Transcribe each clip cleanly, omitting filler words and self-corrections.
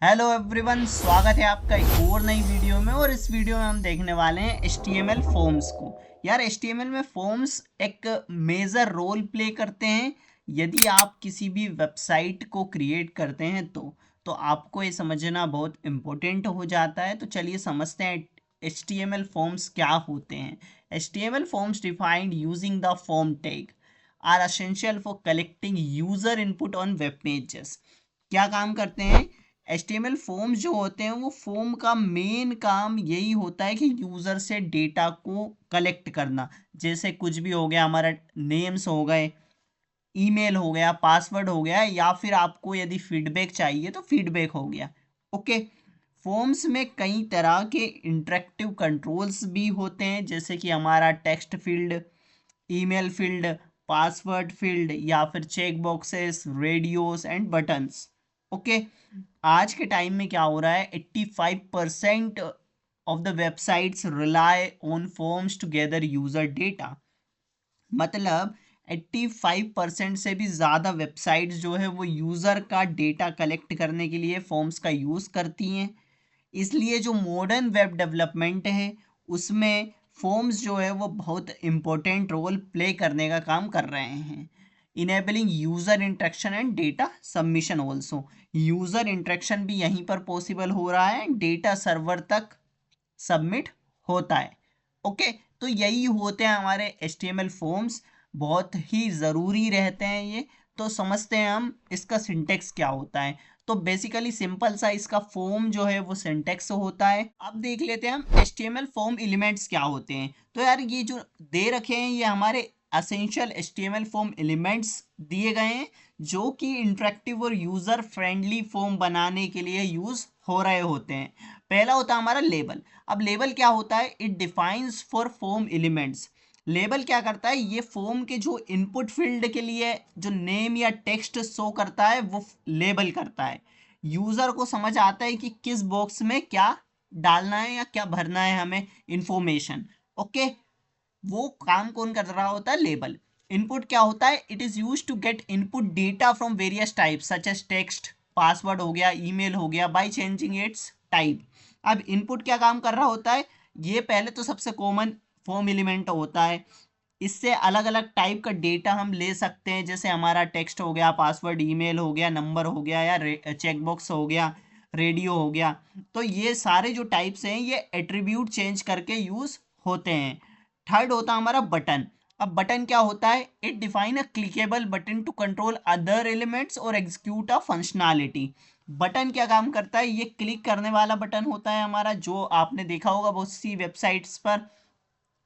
Hello everyone, स्वागत है आपका एक और नई वीडियो में। और इस वीडियो में हम देखने वाले हैं HTML फॉर्म्स को। यार HTML में फॉर्म्स एक मेजर रोल प्ले करते हैं। यदि आप किसी भी वेबसाइट को क्रिएट करते हैं तो आपको ये समझना बहुत इम्पोर्टेंट हो जाता है। तो चलिए समझते हैं HTML फॉर्म्स क्या होते हैं। HTML forms defined using the form tag are essential for collecting user input on web pages. क्या काम करते हैं? HTML फॉर्म्स जो होते हैं वो फॉर्म का मेन काम यही होता है कि यूज़र से डेटा को कलेक्ट करना। जैसे कुछ भी हो गया, हमारा नेम्स हो गए, ईमेल हो गया, पासवर्ड हो गया, या फिर आपको यदि फीडबैक चाहिए तो फीडबैक हो गया। ओके। फॉर्म्स में कई तरह के इंटरेक्टिव कंट्रोल्स भी होते हैं, जैसे कि हमारा text field, email field, password field, या फिर check boxes, radios and buttons. Okay. आज के टाइम में क्या हो रहा है, 85% of the websites rely on forms to gather user data. मतलब 85% से भी ज़्यादा वेबसाइट्स जो है वो यूज़र का डेटा कलेक्ट करने के लिए फॉर्म्स का यूज़ करती हैं। इसलिए जो मॉडर्न वेब डेवलपमेंट है उसमें फॉर्म्स जो है वो बहुत इम्पोर्टेंट रोल प्ले करने का काम कर रहे हैं। Enabling user interaction and data submission also. User interaction भी यहीं पर पॉसिबल हो रहा है, डेटा सर्वर तक सबमिट होता है। ओके। तो यही होते हैं हमारे HTML फॉर्म्स। बहुत ही ज़रूरी रहते हैं ये। तो समझते हैं हम इसका सिंटेक्स क्या होता है। तो बेसिकली सिंपल सा इसका फॉर्म जो है वो सिंटेक्स होता है। अब देख लेते हैं हम HTML फॉर्म एलिमेंट्स क्या होते हैं। तो यार ये जो दे रखे हैं ये हमारे असेंशियल HTML फॉर्म एलिमेंट्स दिए गए हैं, जो कि इंटरेक्टिव और यूज़र फ्रेंडली फॉर्म बनाने के लिए यूज़ हो रहे होते हैं। पहला होता है हमारा लेबल। अब लेबल क्या होता है? It defines for form elements. Label क्या करता है? ये फॉर्म के जो इनपुट फील्ड के लिए जो नेम या टेक्स्ट शो करता है वो लेबल करता है। यूजर को समझ आता है कि किस बॉक्स में क्या डालना है या क्या भरना है हमें इंफॉर्मेशन। ओके। वो काम कौन कर रहा होता है? लेबल। इनपुट क्या होता है? It is use to get input data from various types such as text, password हो गया, ईमेल हो गया, बाय चेंजिंग इट्स टाइप। अब इनपुट क्या काम कर रहा होता है? ये पहले तो सबसे कॉमन फॉर्म एलिमेंट होता है। इससे अलग अलग टाइप का डेटा हम ले सकते हैं, जैसे हमारा टेक्स्ट हो गया, पासवर्ड, ईमेल हो गया, नंबर हो गया, या चेकबॉक्स हो गया, रेडियो हो गया। तो ये सारे जो टाइप्स हैं ये एट्रीब्यूट चेंज करके यूज होते हैं। थर्ड होता है हमारा बटन। अब बटन क्या होता है? It define a clickable button to control other elements और एग्जीक्यूट अ फंक्शनैलिटी। बटन क्या काम करता है? ये क्लिक करने वाला बटन होता है हमारा, जो आपने देखा होगा बहुत सी वेबसाइट्स पर,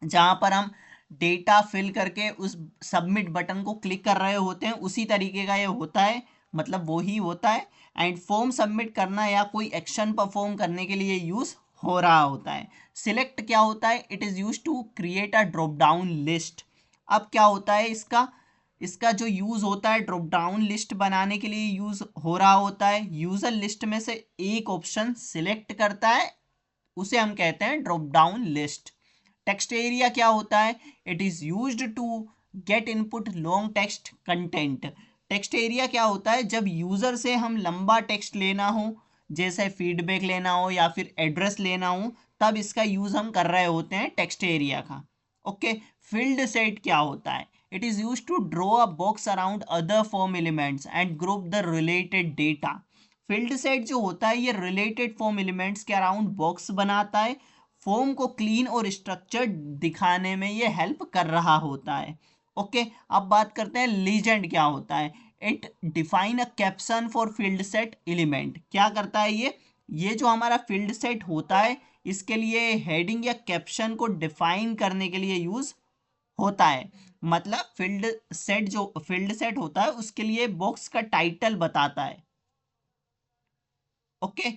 जहां पर हम डेटा फिल करके उस सबमिट बटन को क्लिक कर रहे होते हैं, उसी तरीके का ये होता है। मतलब वो ही होता है। एंड फॉर्म सबमिट करना या कोई एक्शन परफॉर्म करने के लिए यूज हो रहा होता है। सिलेक्ट क्या होता है? It is use to create a drop down list. अब क्या होता है इसका? इसका जो यूज होता है ड्रॉप डाउन लिस्ट बनाने के लिए यूज हो रहा होता है। यूजर लिस्ट में से एक ऑप्शन सिलेक्ट करता है, उसे हम कहते हैं drop down list. Text area क्या होता है? It is used to get input long text content. Text area क्या होता है? जब यूजर से हम लंबा टेक्स्ट लेना हो, जैसे फीडबैक लेना हो या फिर एड्रेस लेना हो, तब इसका यूज हम कर रहे होते हैं टेक्स्ट एरिया का। ओके। फील्ड सेट क्या होता है? It is use to draw a box around other form elements and group the related data. Field set जो होता है ये रिलेटेड फॉर्म एलिमेंट्स के अराउंड बॉक्स बनाता है। फॉर्म को क्लीन और स्ट्रक्चर्ड दिखाने में ये हेल्प कर रहा होता है। ओके। अब बात करते हैं लीजेंड क्या होता है। It define a caption for field set element. क्या करता है ये जो हमारा फील्ड सेट होता है इसके लिए हेडिंग या कैप्शन को डिफाइन करने के लिए यूज होता है। मतलब फील्ड सेट होता है उसके लिए बॉक्स का टाइटल बताता है। ओके।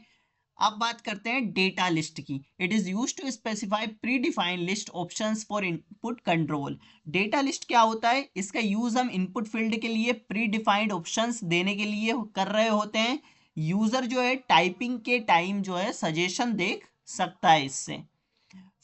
अब बात करते हैं डेटा लिस्ट की। It is use to specify pre defined list options for input control. Data list क्या होता है? इसका यूज हम इनपुट फील्ड के लिए प्री डिफाइंड ऑप्शंस देने के लिए कर रहे होते हैं। यूजर जो है टाइपिंग के टाइम जो है सजेशन देख सकता है इससे।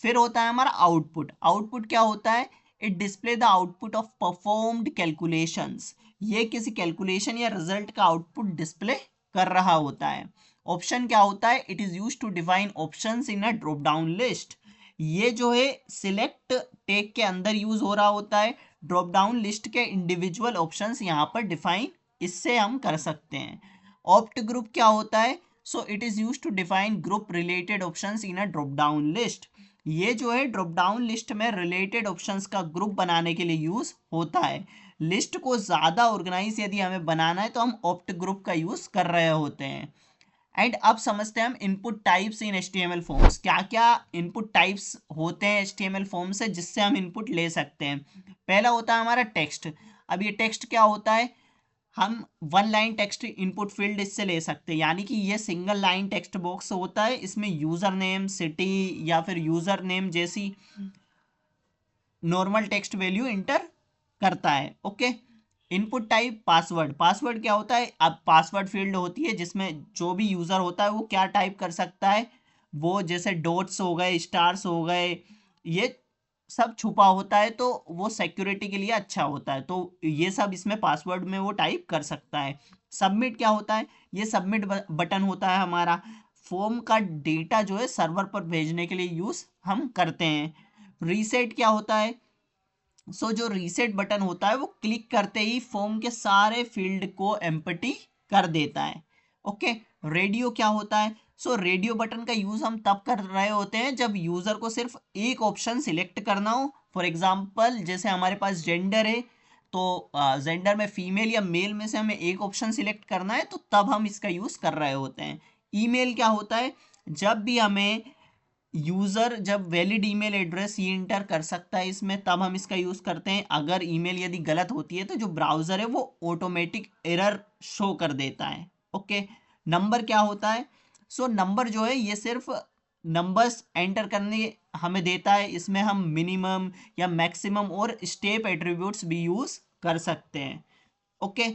फिर होता है हमारा आउटपुट। आउटपुट क्या होता है? It display the output of performed calculations. ये किसी कैलकुलेशन या रिजल्ट का आउटपुट डिस्प्ले कर रहा होता है। ऑप्शन क्या होता है? It is use to define options in a drop down list. ये जो है सिलेक्ट टेक के अंदर यूज हो रहा होता है। ड्रॉप डाउन लिस्ट के इंडिविजुअल ऑप्शंस यहाँ पर डिफाइन इससे हम कर सकते हैं। ऑप्ट ग्रुप क्या होता है? So it is use to define group related options in a drop down list. ये जो है ड्रॉप डाउन लिस्ट में रिलेटेड ऑप्शंस का ग्रुप बनाने के लिए यूज होता है। लिस्ट को ज़्यादा ऑर्गेनाइज यदि हमें बनाना है तो हम ऑप्ट ग्रुप का यूज़ कर रहे होते हैं। एंड अब समझते हैं हम input types in HTML forms. क्या क्या इनपुट टाइप्स होते हैं HTML फॉर्म से जिससे हम इनपुट ले सकते हैं? पहला होता है हमारा टेक्स्ट। अब ये टेक्स्ट क्या होता है? हम one line text input field इससे ले सकते हैं, यानी कि ये सिंगल लाइन टेक्स्ट बॉक्स होता है। इसमें यूज़र नेम, सिटी या फिर यूज़र नेम जैसी नॉर्मल टेक्स्ट वैल्यू इंटर करता है। Okay. Input type password. Password क्या होता है? अब पासवर्ड फील्ड होती है जिसमें जो भी यूज़र होता है वो क्या टाइप कर सकता है, वो जैसे डॉट्स हो गए, स्टार्स हो गए, ये सब छुपा होता है तो वो सिक्योरिटी के लिए अच्छा होता है। तो ये सब इसमें पासवर्ड में वो टाइप कर सकता है। सबमिट क्या होता है? ये सबमिट बटन होता है हमारा। फॉर्म का डेटा जो है सर्वर पर भेजने के लिए यूज़ हम करते हैं। रीसेट क्या होता है? जो रीसेट बटन होता है वो क्लिक करते ही फॉर्म के सारे फील्ड को एम्प्टी कर देता है। ओके। रेडियो क्या होता है? रेडियो बटन का यूज हम तब कर रहे होते हैं जब यूजर को सिर्फ एक ऑप्शन सिलेक्ट करना हो। फॉर एग्जांपल जैसे हमारे पास जेंडर है, तो जेंडर में फीमेल या मेल में से हमें एक ऑप्शन सिलेक्ट करना है, तो तब हम इसका यूज कर रहे होते हैं। ईमेल क्या होता है? जब भी हमें यूज़र जब वैलिड ईमेल एड्रेस ये इंटर कर सकता है इसमें, तब हम इसका यूज़ करते हैं। अगर ईमेल यदि गलत होती है तो जो ब्राउज़र है वो ऑटोमेटिक एरर शो कर देता है। ओके। नंबर क्या होता है? नंबर जो है ये सिर्फ नंबर्स एंटर करने हमें देता है। इसमें हम मिनिमम या मैक्सिमम और स्टेप एट्रीब्यूट्स भी यूज़ कर सकते हैं। ओके।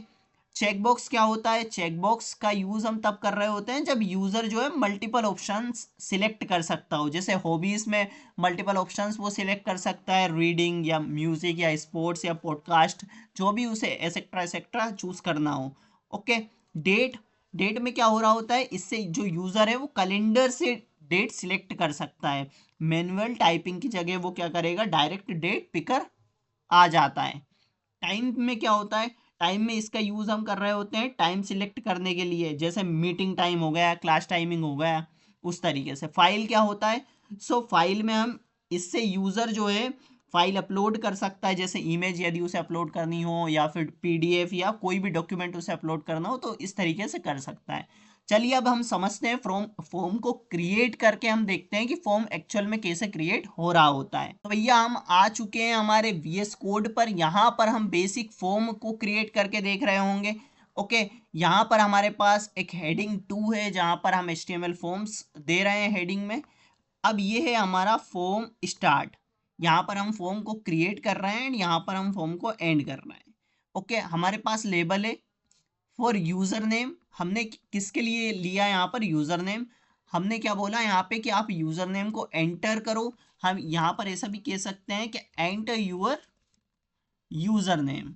चेकबॉक्स क्या होता है? चेकबॉक्स का यूज हम तब कर रहे होते हैं जब यूजर जो है मल्टीपल ऑप्शंस सिलेक्ट कर सकता हो। जैसे हॉबीज में मल्टीपल ऑप्शंस वो सिलेक्ट कर सकता है, रीडिंग या म्यूजिक या स्पोर्ट्स या पॉडकास्ट, जो भी उसे एसेट्रा एसेट्रा चूज करना हो। ओके। डेट। डेट में क्या हो रहा होता है? इससे जो यूजर है वो कैलेंडर से डेट सिलेक्ट कर सकता है। मैनुअल टाइपिंग की जगह वो क्या करेगा? डायरेक्ट डेट पिकर आ जाता है। टाइम में क्या होता है? टाइम में इसका यूज हम कर रहे होते हैं टाइम सिलेक्ट करने के लिए, जैसे मीटिंग टाइम हो गया, क्लास टाइमिंग हो गया, उस तरीके से। फाइल क्या होता है? फाइल में हम इससे यूजर जो है फाइल अपलोड कर सकता है, जैसे इमेज यदि उसे अपलोड करनी हो या फिर PDF या कोई भी डॉक्यूमेंट उसे अपलोड करना हो तो इस तरीके से कर सकता है। चलिए अब हम समझते हैं फॉर्म को क्रिएट करके हम देखते हैं कि फॉर्म एक्चुअल में कैसे क्रिएट हो रहा होता है। तो भैया हम आ चुके हैं हमारे VS कोड पर। यहाँ पर हम बेसिक फॉर्म को क्रिएट करके देख रहे होंगे। ओके। यहाँ पर हमारे पास एक हेडिंग 2 है जहाँ पर हम HTML फॉर्म्स दे रहे हैं हेडिंग में। अब ये है हमारा फॉर्म स्टार्ट। यहाँ पर हम फॉर्म को क्रिएट कर रहे हैं एंड यहाँ पर हम फॉर्म को एंड कर रहे हैं। ओके। हमारे पास लेबल है फॉर यूजर नेम। हमने किसके लिए लिया यहाँ पर? User name. हमने क्या बोला यहाँ पे कि आप यूजर नेम को एंटर करो। हम यहाँ पर ऐसा भी कह सकते हैं कि enter your user name.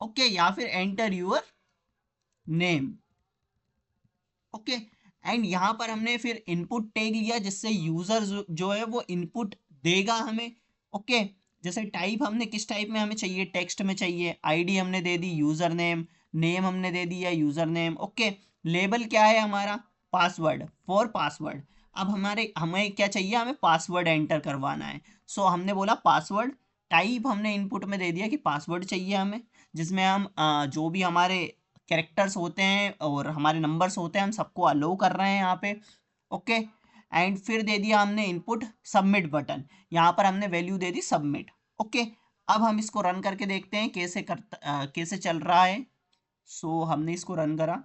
Okay. या फिर enter your name. Okay. And यहाँ पर हमने फिर इनपुट टैग लिया जिससे यूजर जो है वो इनपुट देगा हमें। ओके। जैसे टाइप हमने किस टाइप में हमें चाहिए? टेक्स्ट में चाहिए। आईडी हमने दे दी यूजर नेम, नेम हमने दे दिया यूजर नेम। ओके। लेबल क्या है हमारा? Password, for password. अब हमें क्या चाहिए? हमें पासवर्ड एंटर करवाना है। हमने बोला पासवर्ड। टाइप हमने इनपुट में दे दिया कि पासवर्ड चाहिए हमें, जिसमें हम जो भी हमारे कैरेक्टर्स होते हैं और हमारे नंबर्स होते हैं हम सबको अलो कर रहे हैं यहाँ पे। ओके। एंड फिर दे दिया हमने इनपुट सबमिट बटन। यहाँ पर हमने वैल्यू दे दी सबमिट। ओके। अब हम इसको रन करके देखते हैं कैसे चल रहा है। हमने इसको रन करा।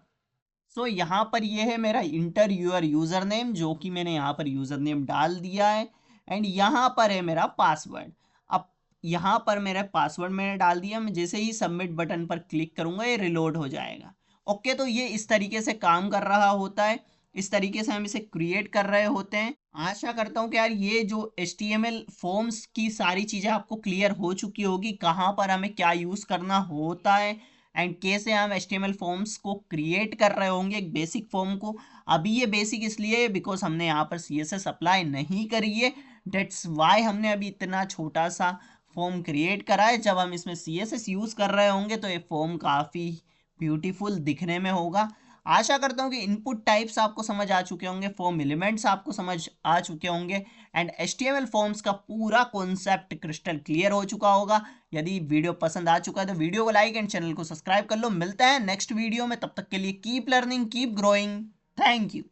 यहाँ पर ये है मेरा इंटर यूर यूजर नेम, जो कि मैंने यहाँ पर यूजर नेम डाल दिया है। एंड यहाँ पर है मेरा पासवर्ड। अब यहाँ पर मेरा पासवर्ड मैंने डाल दिया। मैं जैसे ही सबमिट बटन पर क्लिक करूंगा ये रिलोड हो जाएगा। ओके। तो ये इस तरीके से काम कर रहा होता है। इस तरीके से हम इसे क्रिएट कर रहे होते हैं। आशा करता हूँ कि यार ये जो HTML फॉर्म्स की सारी चीज़ें आपको क्लियर हो चुकी होगी, कहाँ पर हमें क्या यूज़ करना होता है एंड के से हम HTML फॉर्म्स को क्रिएट कर रहे होंगे एक बेसिक फॉर्म को। अभी ये बेसिक इसलिए बिकॉज हमने यहाँ पर CSS अप्लाई नहीं करी है, डेट्स वाई हमने अभी इतना छोटा सा फॉर्म क्रिएट करा है। जब हम इसमें CSS यूज कर रहे होंगे तो ये फॉर्म काफी ब्यूटीफुल दिखने में होगा। आशा करता हूँ कि इनपुट टाइप्स आपको समझ आ चुके होंगे, फॉर्म एलिमेंट्स आपको समझ आ चुके होंगे एंड HTML फॉर्म्स का पूरा कॉन्सेप्ट क्रिस्टल क्लियर हो चुका होगा। यदि वीडियो पसंद आ चुका है तो वीडियो को लाइक एंड चैनल को सब्सक्राइब कर लो। मिलता है नेक्स्ट वीडियो में, तब तक के लिए keep learning keep growing. Thank you.